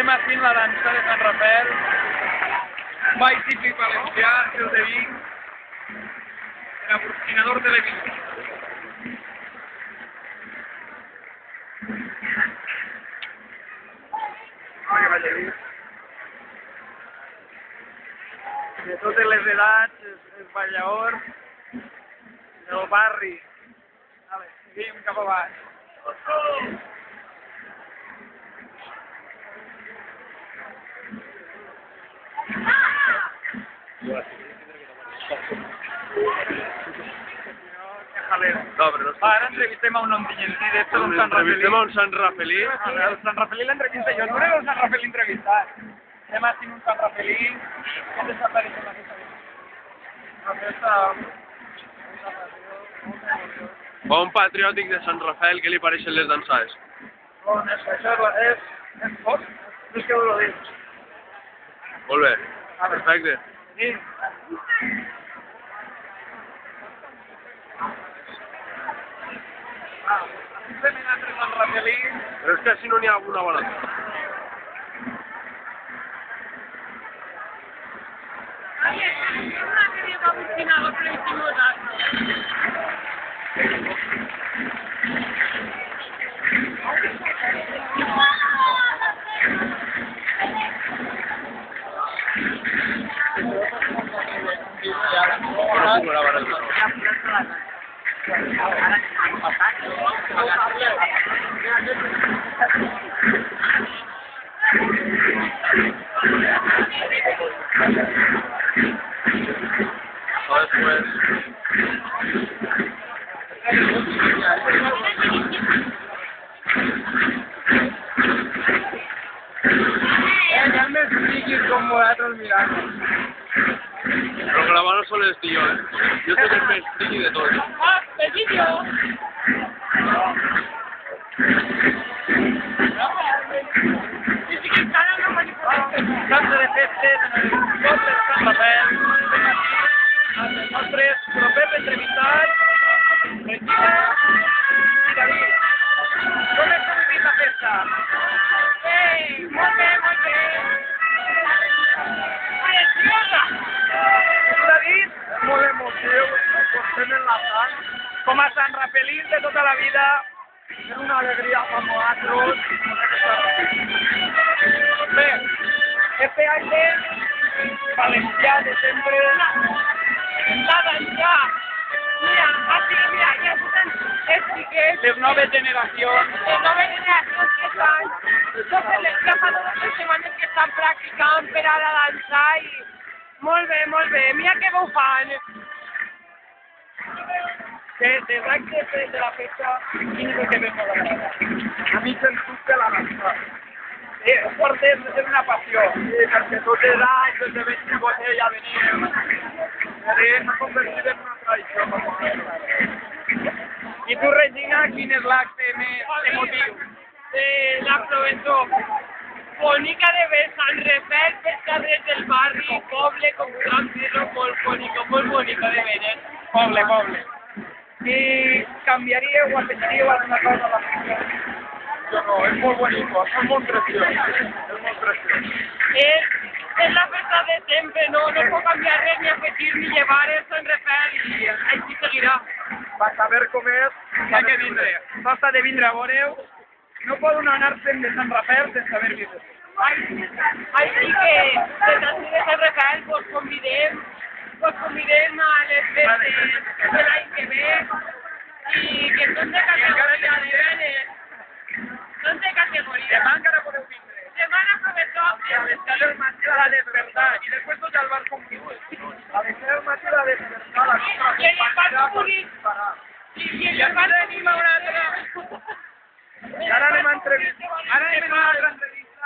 Estem fent la dansa de Sant Rafael, ball típic valencià, el de Vic, el patrocinador de Vic. De totes les edats, el ballador del barri. Vale, seguim cap a baix. Ara entrevistem a un ontinyentí d'esto d'un Sant Rafelí. Entrevistem a un Sant Rafelí. El Sant Rafelí l'entrevista jo, no era el Sant Rafelí entrevistat. Estem així un Sant Rafelí. Què t'està pareixent aquesta festa? Bon patriòtic de Sant Rafael, què li pareixen les dansades? Bon, això és fort. No és que ho dius. Molt bé, perfecte. Sí. Fem entre Sant Rafelí. Però és que així no n'hi ha alguna bona. Ja m'expliquis com vosaltres mirant. Però gravar no sol estic jo, Jo soc el més friki de tots. Ah, el vídeo. Dansa de festes en el cop de Sant Rafael. Els nostres propers entrevistats, Regina i David. Com és que vivim la festa? Ei, molt bé, molt bé. Preciosa. Tu, David? Molt emotiu, ens portem en la sang. Com a Sant Rafelís de tota la vida, és una alegria per nosaltres. Bé, este aire valencià de sempre. La dansa. Mira, así, mira, ya están xiquets. Les noves generacions. Les noves generacions que estan, ja fa 2 setmanes que estan practicant per ara dansar i molt bé, mira que bo fan. Dels actes de la festa, quin és el que més m'agrada? A mi sens dubte la dansa. Esport és una passió, perquè tots els anys, des de 20 botella veníem. S'ha convertit en una tradició per nosaltres. I tu, Regina, quin és l'acte més emotiu? La Provenzó. Bonica de ver Sant Rafael per carrers del barri, poble, com Can Pedro, molt bonico de ver. Poble. I canviaríeu o afegiríeu alguna cosa a la festa? Jo no, és molt bonico, és molt preciós. Es la festa de siempre, no puedo cambiar res, ni afegir, ni llevar eso en Rafael y així seguirà. Per saber com és, hi ha que vindre. Basta de vindre a veure-ho. No poden anar-se'n de Sant Rafael sense haver vist. Així que, de Sant Rafael, pues convidem a les festes de l'any que ve i que són de categoria diferent. Són de categoria. Demà encara podeu vindre. Demà aprovecho. A les 7 del matí a la despertar i després tots al bar com viu. A les 7 del matí a la despertar la nostra companya. I el bar tenim a una altra. Ara anem a entrevistar. Ara anem a una altra entrevista.